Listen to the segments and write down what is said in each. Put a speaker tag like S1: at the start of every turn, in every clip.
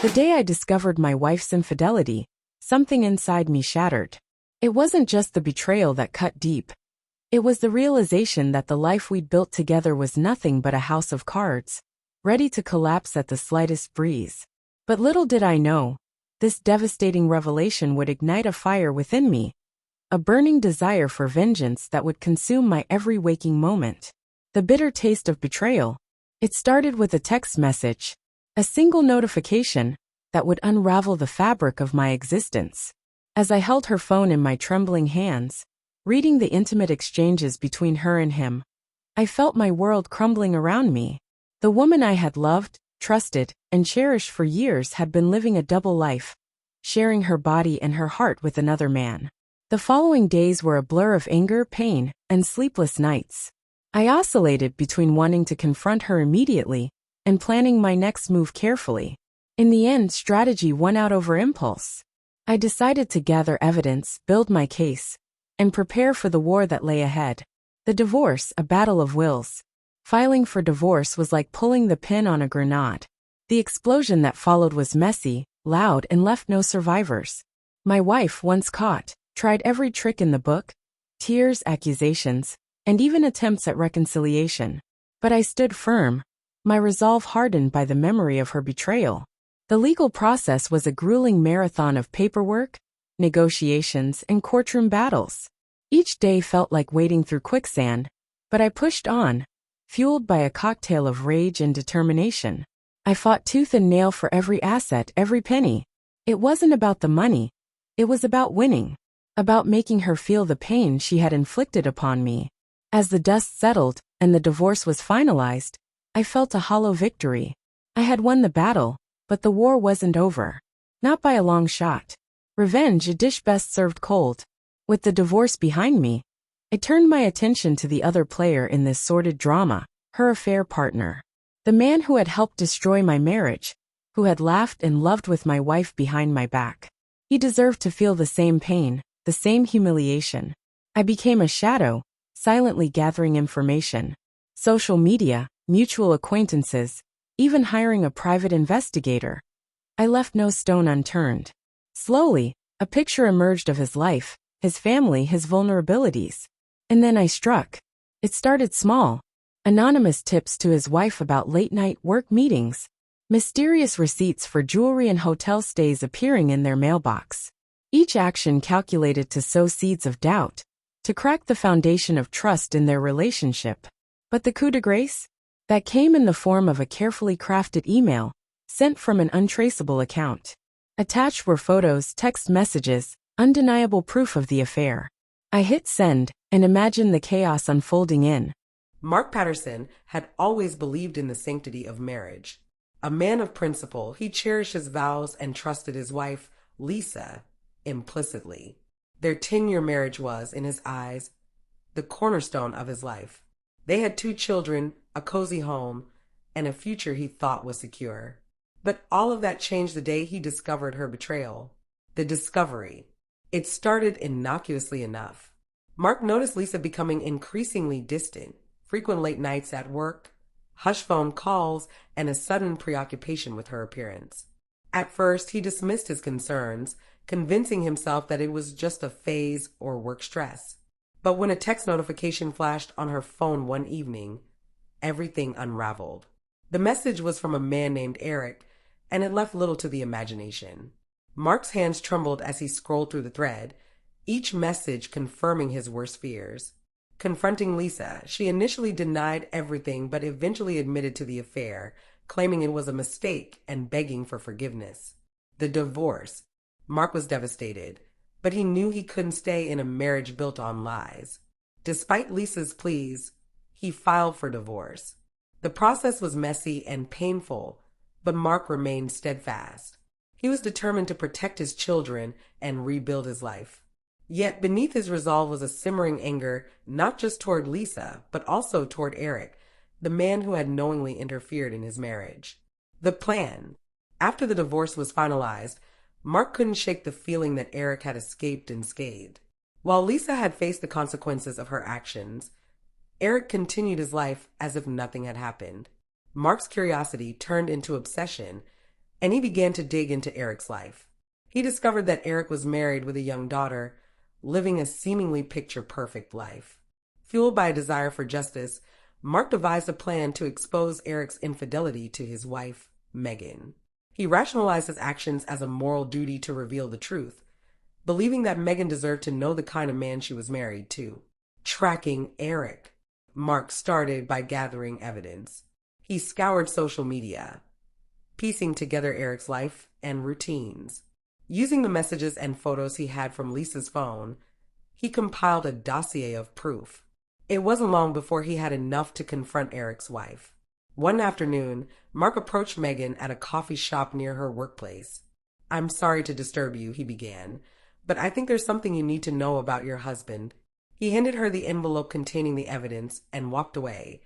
S1: The day I discovered my wife's infidelity, something inside me shattered. It wasn't just the betrayal that cut deep. It was the realization that the life we'd built together was nothing but a house of cards, ready to collapse at the slightest breeze. But little did I know, this devastating revelation would ignite a fire within me, a burning desire for vengeance that would consume my every waking moment. The bitter taste of betrayal. It started with a text message, a single notification that would unravel the fabric of my existence. As I held her phone in my trembling hands, reading the intimate exchanges between her and him, I felt my world crumbling around me. The woman I had loved, trusted, and cherished for years had been living a double life, sharing her body and her heart with another man. The following days were a blur of anger, pain, and sleepless nights. I oscillated between wanting to confront her immediately and planning my next move carefully. In the end, strategy won out over impulse. I decided to gather evidence, build my case, and prepare for the war that lay ahead. The divorce, a battle of wills. Filing for divorce was like pulling the pin on a grenade. The explosion that followed was messy, loud, and left no survivors. My wife, once caught, tried every trick in the book: tears, accusations, and even attempts at reconciliation. But I stood firm, my resolve hardened by the memory of her betrayal. The legal process was a grueling marathon of paperwork, negotiations, and courtroom battles. Each day felt like wading through quicksand, but I pushed on, fueled by a cocktail of rage and determination. I fought tooth and nail for every asset, every penny. It wasn't about the money. It was about winning, about making her feel the pain she had inflicted upon me. As the dust settled and the divorce was finalized, I felt a hollow victory. I had won the battle, but the war wasn't over. Not by a long shot. Revenge, a dish best served cold. With the divorce behind me, I turned my attention to the other player in this sordid drama, her affair partner. The man who had helped destroy my marriage, who had laughed and loved with my wife behind my back. He deserved to feel the same pain, the same humiliation. I became a shadow, silently gathering information. Social media, mutual acquaintances, even hiring a private investigator. I left no stone unturned. Slowly, a picture emerged of his life, his family, his vulnerabilities. And then I struck. It started small. Anonymous tips to his wife about late-night work meetings. Mysterious receipts for jewelry and hotel stays appearing in their mailbox. Each action calculated to sow seeds of doubt, to crack the foundation of trust in their relationship. But the coup de grace? That came in the form of a carefully crafted email, sent from an untraceable account. Attached were photos, text messages, undeniable proof of the affair. I hit send and imagined the chaos unfolding in.
S2: Mark Patterson had always believed in the sanctity of marriage. A man of principle, he cherished his vows and trusted his wife, Lisa, implicitly. Their 10-year marriage was, in his eyes, the cornerstone of his life. They had 2 children, a cozy home, and a future he thought was secure. But all of that changed the day he discovered her betrayal. The discovery. It started innocuously enough. Mark noticed Lisa becoming increasingly distant, frequent late nights at work, hush phone calls, and a sudden preoccupation with her appearance. At first, he dismissed his concerns, convincing himself that it was just a phase or work stress. But when a text notification flashed on her phone one evening, everything unraveled. The message was from a man named Eric, and it left little to the imagination. Mark's hands trembled as he scrolled through the thread, each message confirming his worst fears. Confronting Lisa, she initially denied everything but eventually admitted to the affair, claiming it was a mistake and begging for forgiveness. The divorce. Mark was devastated, but he knew he couldn't stay in a marriage built on lies. Despite Lisa's pleas, he filed for divorce. The process was messy and painful, but Mark remained steadfast. He was determined to protect his children and rebuild his life. Yet beneath his resolve was a simmering anger, not just toward Lisa, but also toward Eric, the man who had knowingly interfered in his marriage. The plan. After the divorce was finalized, Mark couldn't shake the feeling that Eric had escaped unscathed. While Lisa had faced the consequences of her actions, Eric continued his life as if nothing had happened. Mark's curiosity turned into obsession, and he began to dig into Eric's life. He discovered that Eric was married with a young daughter, living a seemingly picture-perfect life. Fueled by a desire for justice, Mark devised a plan to expose Eric's infidelity to his wife, Megan. He rationalized his actions as a moral duty to reveal the truth, believing that Megan deserved to know the kind of man she was married to. Tracking Eric, Mark started by gathering evidence. He scoured social media, piecing together Eric's life and routines. Using the messages and photos he had from Lisa's phone, he compiled a dossier of proof. It wasn't long before he had enough to confront Eric's wife. One afternoon, Mark approached Megan at a coffee shop near her workplace. "I'm sorry to disturb you," he began, "but I think there's something you need to know about your husband." He handed her the envelope containing the evidence and walked away,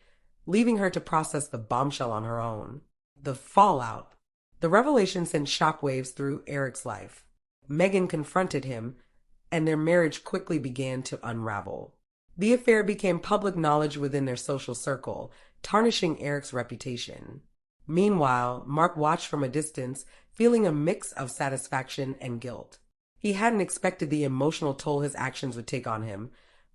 S2: leaving her to process the bombshell on her own. The fallout. The revelation sent shockwaves through Eric's life. Megan confronted him, and their marriage quickly began to unravel. The affair became public knowledge within their social circle, tarnishing Eric's reputation. Meanwhile, Mark watched from a distance, feeling a mix of satisfaction and guilt. He hadn't expected the emotional toll his actions would take on him,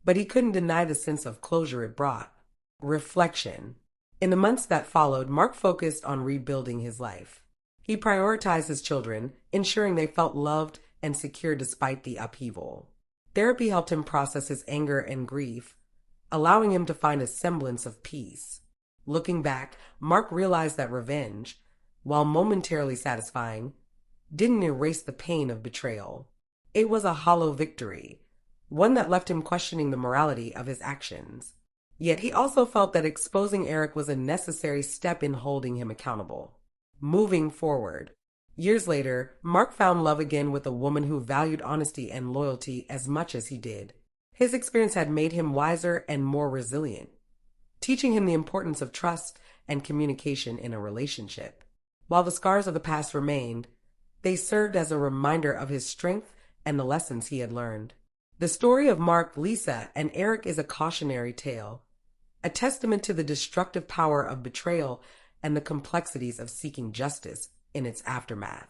S2: but he couldn't deny the sense of closure it brought. Reflection. In the months that followed, Mark focused on rebuilding his life. He prioritized his children, ensuring they felt loved and secure despite the upheaval. Therapy helped him process his anger and grief, allowing him to find a semblance of peace. Looking back, Mark realized that revenge, while momentarily satisfying, didn't erase the pain of betrayal. It was a hollow victory, one that left him questioning the morality of his actions. Yet he also felt that exposing Eric was a necessary step in holding him accountable. Moving forward. Years later, Mark found love again with a woman who valued honesty and loyalty as much as he did. His experience had made him wiser and more resilient, teaching him the importance of trust and communication in a relationship. While the scars of the past remained, they served as a reminder of his strength and the lessons he had learned. The story of Mark, Lisa, and Eric is a cautionary tale, a testament to the destructive power of betrayal and the complexities of seeking justice in its aftermath.